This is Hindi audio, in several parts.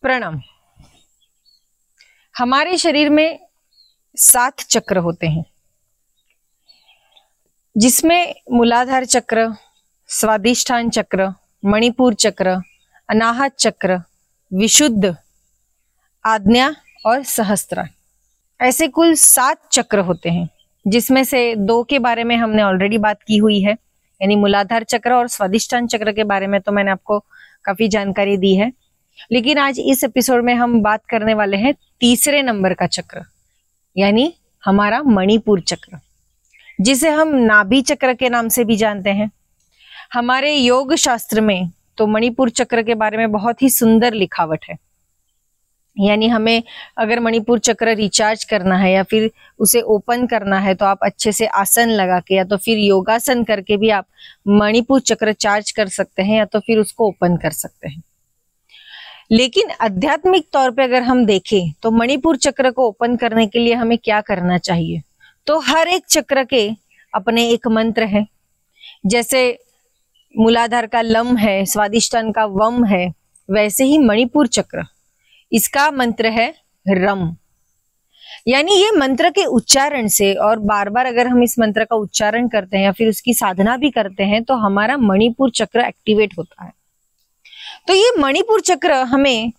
प्रणाम। हमारे शरीर में 7 चक्र होते हैं, जिसमें मूलाधार चक्र, स्वादिष्ठान चक्र, मणिपुर चक्र, अनाहत चक्र, विशुद्ध, आज्ञा और सहस्त्रार, ऐसे कुल 7 चक्र होते हैं, जिसमें से 2 के बारे में हमने ऑलरेडी बात की हुई है, यानी मूलाधार चक्र और स्वादिष्ठान चक्र के बारे में तो मैंने आपको काफी जानकारी दी है। लेकिन आज इस एपिसोड में हम बात करने वाले हैं तीसरे नंबर का चक्र, यानी हमारा मणिपुर चक्र, जिसे हम नाभि चक्र के नाम से भी जानते हैं। हमारे योग शास्त्र में तो मणिपुर चक्र के बारे में बहुत ही सुंदर लिखावट है, यानी हमें अगर मणिपुर चक्र रिचार्ज करना है या फिर उसे ओपन करना है तो आप अच्छे से आसन लगा के या तो फिर योगासन करके भी आप मणिपुर चक्र चार्ज कर सकते हैं या तो फिर उसको ओपन कर सकते हैं। लेकिन आध्यात्मिक तौर पे अगर हम देखें तो मणिपुर चक्र को ओपन करने के लिए हमें क्या करना चाहिए, तो हर एक चक्र के अपने एक मंत्र है। जैसे मूलाधार का लम है, स्वादिष्ठान का वम है, वैसे ही मणिपुर चक्र, इसका मंत्र है रम। यानी ये मंत्र के उच्चारण से और बार बार अगर हम इस मंत्र का उच्चारण करते हैं या फिर उसकी साधना भी करते हैं तो हमारा मणिपुर चक्र एक्टिवेट होता है। तो ये मणिपुर चक्र हमें,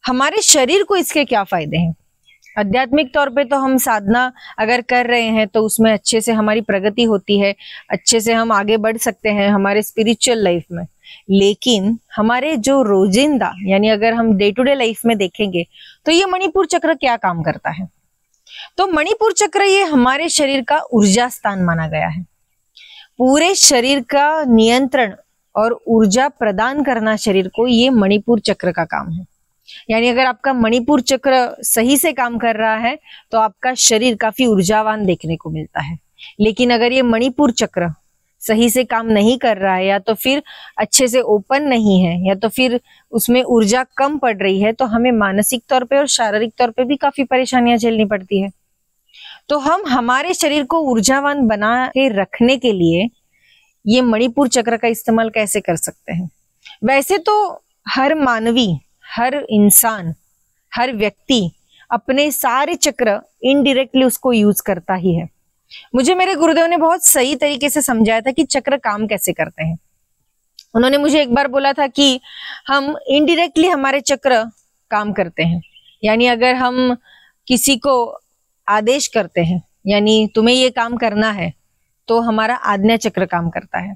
हमारे शरीर को इसके क्या फायदे हैं? आध्यात्मिक तौर पे तो हम साधना अगर कर रहे हैं तो उसमें अच्छे से हमारी प्रगति होती है, अच्छे से हम आगे बढ़ सकते हैं हमारे स्पिरिचुअल लाइफ में। लेकिन हमारे जो रोजिंदा, यानी अगर हम डे टू डे लाइफ में देखेंगे तो ये मणिपुर चक्र क्या काम करता है? तो मणिपुर चक्र ये हमारे शरीर का ऊर्जा स्थान माना गया है। पूरे शरीर का नियंत्रण और ऊर्जा प्रदान करना शरीर को, ये मणिपुर चक्र का काम है। यानी अगर आपका मणिपुर चक्र सही से काम कर रहा है तो आपका शरीर काफी ऊर्जावान देखने को मिलता है। लेकिन अगर ये मणिपुर चक्र सही से काम नहीं कर रहा है या तो फिर अच्छे से ओपन नहीं है या तो फिर उसमें ऊर्जा कम पड़ रही है तो हमें मानसिक तौर पे और शारीरिक तौर पे भी काफी परेशानियां झेलनी पड़ती है। तो हम हमारे शरीर को ऊर्जावान बना के रखने के लिए ये मणिपुर चक्र का इस्तेमाल कैसे कर सकते हैं? वैसे तो हर मानवी, हर इंसान, हर व्यक्ति अपने सारे चक्र इनडायरेक्टली उसको यूज करता ही है। मुझे मेरे गुरुदेव ने बहुत सही तरीके से समझाया था कि चक्र काम कैसे करते हैं। उन्होंने मुझे एक बार बोला था कि हम इनडायरेक्टली हमारे चक्र काम करते हैं। यानी अगर हम किसी को आदेश करते हैं, यानी तुम्हें ये काम करना है, तो हमारा आज्ञा चक्र काम करता है।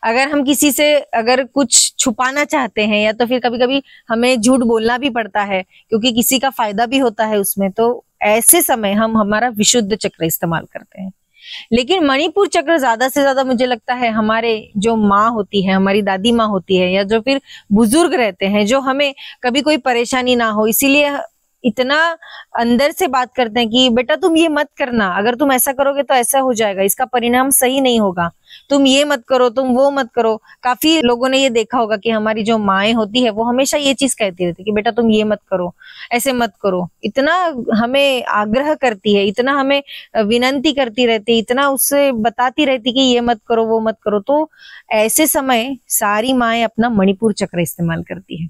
अगर हम किसी से अगर कुछ छुपाना चाहते हैं या तो फिर कभी कभी हमें झूठ बोलना भी पड़ता है क्योंकि किसी का फायदा भी होता है उसमें, तो ऐसे समय हम हमारा विशुद्ध चक्र इस्तेमाल करते हैं। लेकिन मणिपुर चक्र ज्यादा से ज्यादा मुझे लगता है हमारे जो माँ होती है, हमारी दादी माँ होती है या जो फिर बुजुर्ग रहते हैं, जो हमें कभी कोई परेशानी ना हो इसीलिए इतना अंदर से बात करते हैं कि बेटा तुम ये मत करना, अगर तुम ऐसा करोगे तो ऐसा हो जाएगा, इसका परिणाम सही नहीं होगा, तुम ये मत करो, तुम वो मत करो। काफी लोगों ने ये देखा होगा कि हमारी जो माएँ होती है वो हमेशा ये चीज कहती रहती है कि बेटा तुम ये मत करो, ऐसे मत करो। इतना हमें आग्रह करती है, इतना हमें विनंती करती रहती है, इतना उससे बताती रहती कि ये मत करो, वो मत करो। तो ऐसे समय सारी माएँ अपना मणिपुर चक्र इस्तेमाल करती है,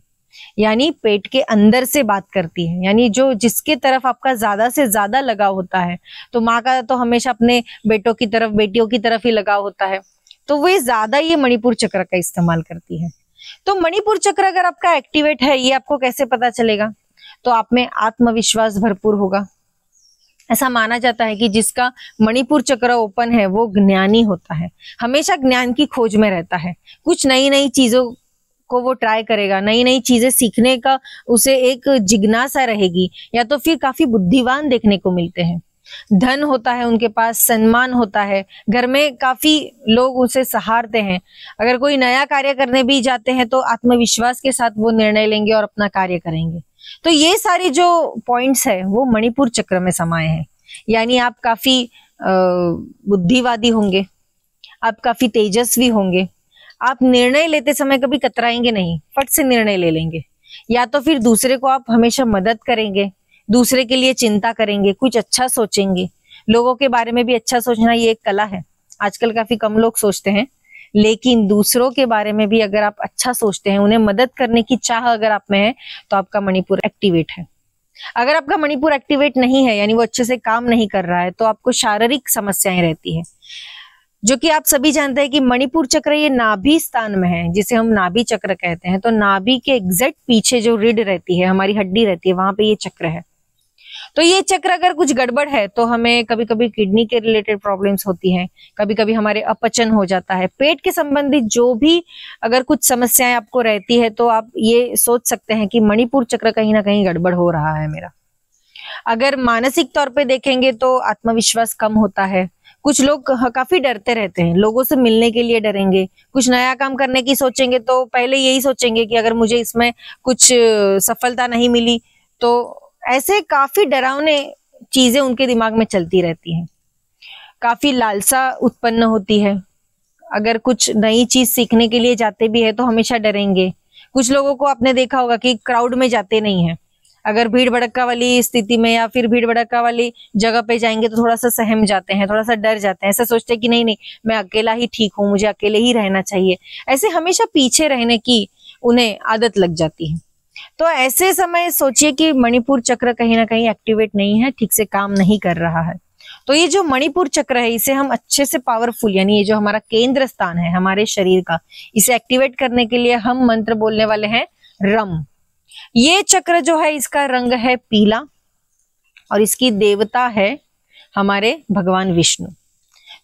यानी पेट के अंदर से बात करती है। यानी जो जिसके तरफ आपका ज्यादा से ज्यादा लगाव होता है, तो माँ का तो हमेशा अपने बेटों की तरफ, बेटियों की तरफ ही लगाव होता है, तो वे ज्यादा ये मणिपुर चक्र का इस्तेमाल करती है। तो मणिपुर चक्र अगर आपका एक्टिवेट है, ये आपको कैसे पता चलेगा? तो आप में आत्मविश्वास भरपूर होगा। ऐसा माना जाता है कि जिसका मणिपुर चक्र ओपन है वो ज्ञानी होता है, हमेशा ज्ञान की खोज में रहता है, कुछ नई नई चीजों को वो ट्राई करेगा, नई नई चीजें सीखने का उसे एक जिज्ञासा रहेगी, या तो फिर काफी बुद्धिमान देखने को मिलते हैं। धन होता है उनके पास, सम्मान होता है, घर में काफी लोग उसे सहारते हैं। अगर कोई नया कार्य करने भी जाते हैं तो आत्मविश्वास के साथ वो निर्णय लेंगे और अपना कार्य करेंगे। तो ये सारी जो पॉइंट्स है वो मणिपुर चक्र में समाये हैं। यानी आप काफी बुद्धिवादी होंगे, आप काफी तेजस्वी होंगे, आप निर्णय लेते समय कभी कतराएंगे नहीं, फट से निर्णय ले लेंगे, या तो फिर दूसरे को आप हमेशा मदद करेंगे, दूसरे के लिए चिंता करेंगे, कुछ अच्छा सोचेंगे। लोगों के बारे में भी अच्छा सोचना ये एक कला है, आजकल काफी कम लोग सोचते हैं, लेकिन दूसरों के बारे में भी अगर आप अच्छा सोचते हैं, उन्हें मदद करने की चाह अगर आप में है, तो आपका मणिपुर एक्टिवेट है। अगर आपका मणिपुर एक्टिवेट नहीं है, यानी वो अच्छे से काम नहीं कर रहा है, तो आपको शारीरिक समस्याएं रहती है, जो कि आप सभी जानते हैं कि मणिपुर चक्र ये नाभि स्थान में है, जिसे हम नाभि चक्र कहते हैं। तो नाभि के एग्जैक्ट पीछे जो रीढ़ रहती है, हमारी हड्डी रहती है, वहां पे ये चक्र है। तो ये चक्र अगर कुछ गड़बड़ है तो हमें कभी कभी किडनी के रिलेटेड प्रॉब्लम्स होती हैं, कभी कभी हमारे अपचन हो जाता है, पेट के संबंधित जो भी अगर कुछ समस्याएं आपको रहती है, तो आप ये सोच सकते हैं कि मणिपुर चक्र कहीं ना कहीं गड़बड़ हो रहा है मेरा। अगर मानसिक तौर पे देखेंगे तो आत्मविश्वास कम होता है, कुछ लोग काफी डरते रहते हैं, लोगों से मिलने के लिए डरेंगे, कुछ नया काम करने की सोचेंगे तो पहले यही सोचेंगे कि अगर मुझे इसमें कुछ सफलता नहीं मिली, तो ऐसे काफी डरावने चीजें उनके दिमाग में चलती रहती हैं। काफी लालसा उत्पन्न होती है, अगर कुछ नई चीज सीखने के लिए जाते भी है तो हमेशा डरेंगे। कुछ लोगों को आपने देखा होगा कि क्राउड में जाते नहीं है, अगर भीड़ भड़क्का वाली स्थिति में या फिर भीड़ भड़क्का वाली जगह पे जाएंगे तो थोड़ा सा सहम जाते हैं, थोड़ा सा डर जाते हैं, ऐसा सोचते हैं कि नहीं नहीं मैं अकेला ही ठीक हूँ, मुझे अकेले ही रहना चाहिए। ऐसे हमेशा पीछे रहने की उन्हें आदत लग जाती है। तो ऐसे समय सोचिए कि मणिपुर चक्र कहीं ना कहीं एक्टिवेट नहीं है, ठीक से काम नहीं कर रहा है। तो ये जो मणिपुर चक्र है, इसे हम अच्छे से पावरफुल, यानी ये जो हमारा केंद्र स्थान है हमारे शरीर का, इसे एक्टिवेट करने के लिए हम मंत्र बोलने वाले हैं रम। ये चक्र जो है इसका रंग है पीला और इसकी देवता है हमारे भगवान विष्णु।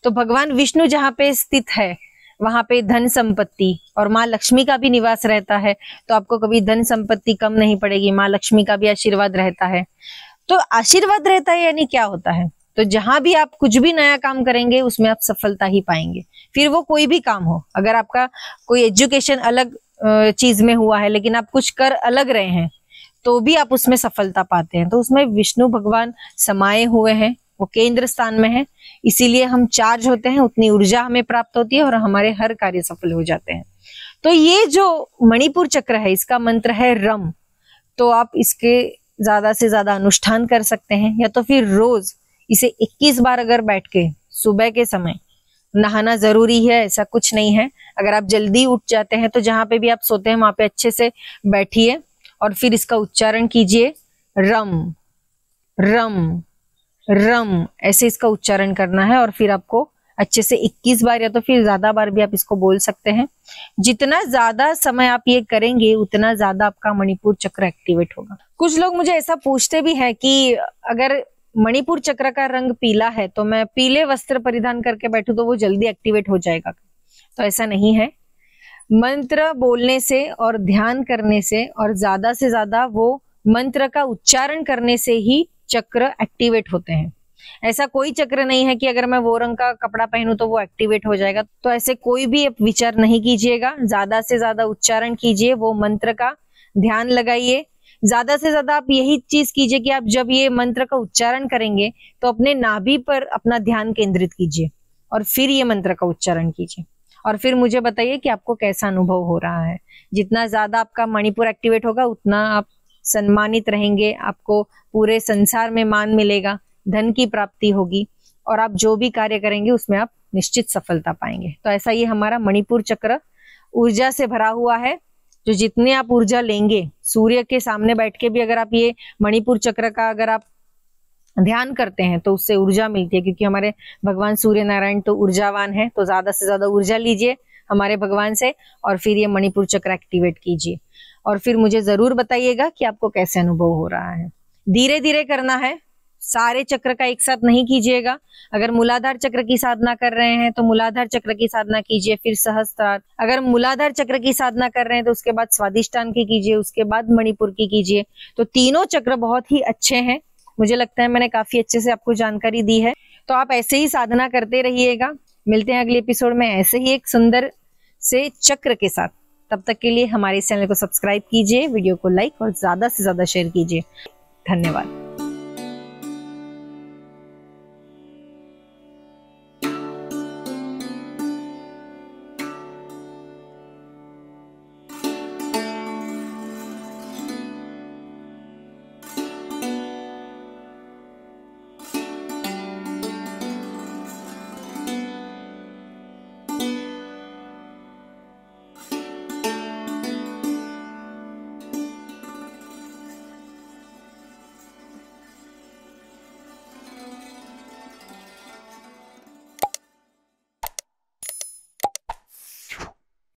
तो भगवान विष्णु जहाँ पे स्थित है वहां पे धन संपत्ति और माँ लक्ष्मी का भी निवास रहता है, तो आपको कभी धन संपत्ति कम नहीं पड़ेगी, माँ लक्ष्मी का भी आशीर्वाद रहता है। तो आशीर्वाद रहता है यानी क्या होता है, तो जहां भी आप कुछ भी नया काम करेंगे उसमें आप सफलता ही पाएंगे, फिर वो कोई भी काम हो। अगर आपका कोई एजुकेशन अलग चीज में हुआ है लेकिन आप कुछ कर अलग रहे हैं तो भी आप उसमें सफलता पाते हैं। तो उसमें विष्णु भगवान समाये हुए हैं, वो केंद्र स्थान में है, इसीलिए हम चार्ज होते हैं, उतनी ऊर्जा हमें प्राप्त होती है और हमारे हर कार्य सफल हो जाते हैं। तो ये जो मणिपुर चक्र है इसका मंत्र है रम। तो आप इसके ज्यादा से ज्यादा अनुष्ठान कर सकते हैं, या तो फिर रोज इसे 21 बार अगर बैठ के सुबह के समय नहाना जरूरी है, ऐसा कुछ नहीं है। अगर आप जल्दी उठ जाते हैं तो जहां पे भी आप सोते हैं वहां पे अच्छे से बैठिए और फिर इसका उच्चारण कीजिए, रम रम रम, ऐसे इसका उच्चारण करना है। और फिर आपको अच्छे से 21 बार या तो फिर ज्यादा बार भी आप इसको बोल सकते हैं। जितना ज्यादा समय आप ये करेंगे उतना ज्यादा आपका मणिपुर चक्र एक्टिवेट होगा। कुछ लोग मुझे ऐसा पूछते भी है कि अगर मणिपुर चक्र का रंग पीला है तो मैं पीले वस्त्र परिधान करके बैठूं तो वो जल्दी एक्टिवेट हो जाएगा, तो ऐसा नहीं है। मंत्र बोलने से और ध्यान करने से और ज्यादा से ज्यादा वो मंत्र का उच्चारण करने से ही चक्र एक्टिवेट होते हैं। ऐसा कोई चक्र नहीं है कि अगर मैं वो रंग का कपड़ा पहनूं तो वो एक्टिवेट हो जाएगा, तो ऐसे कोई भी विचार नहीं कीजिएगा। ज्यादा से ज्यादा उच्चारण कीजिए, वो मंत्र का ध्यान लगाइए। ज्यादा से ज्यादा आप यही चीज कीजिए कि आप जब ये मंत्र का उच्चारण करेंगे तो अपने नाभि पर अपना ध्यान केंद्रित कीजिए और फिर ये मंत्र का उच्चारण कीजिए और फिर मुझे बताइए कि आपको कैसा अनुभव हो रहा है। जितना ज्यादा आपका मणिपुर एक्टिवेट होगा उतना आप सम्मानित रहेंगे, आपको पूरे संसार में मान मिलेगा, धन की प्राप्ति होगी और आप जो भी कार्य करेंगे उसमें आप निश्चित सफलता पाएंगे। तो ऐसा ये हमारा मणिपुर चक्र ऊर्जा से भरा हुआ है। जो जितने आप ऊर्जा लेंगे, सूर्य के सामने बैठ के भी अगर आप ये मणिपुर चक्र का अगर आप ध्यान करते हैं तो उससे ऊर्जा मिलती है, क्योंकि हमारे भगवान सूर्य नारायण तो ऊर्जावान है। तो ज्यादा से ज्यादा ऊर्जा लीजिए हमारे भगवान से और फिर ये मणिपुर चक्र एक्टिवेट कीजिए और फिर मुझे जरूर बताइएगा कि आपको कैसे अनुभव हो रहा है। धीरे धीरे करना है, सारे चक्र का एक साथ नहीं कीजिएगा। अगर मूलाधार चक्र की साधना कर रहे हैं तो मूलाधार चक्र की साधना कीजिए, फिर सहस्त्रार। अगर मूलाधार चक्र की साधना कर रहे हैं तो उसके बाद स्वादिष्टान की कीजिए, उसके बाद मणिपुर की कीजिए। तो तीनों चक्र बहुत ही अच्छे हैं। मुझे लगता है मैंने काफी अच्छे से आपको जानकारी दी है, तो आप ऐसे ही साधना करते रहिएगा। मिलते हैं अगले एपिसोड में ऐसे ही एक सुंदर से चक्र के साथ। तब तक के लिए हमारे इस चैनल को सब्सक्राइब कीजिए, वीडियो को लाइक और ज्यादा से ज्यादा शेयर कीजिए। धन्यवाद।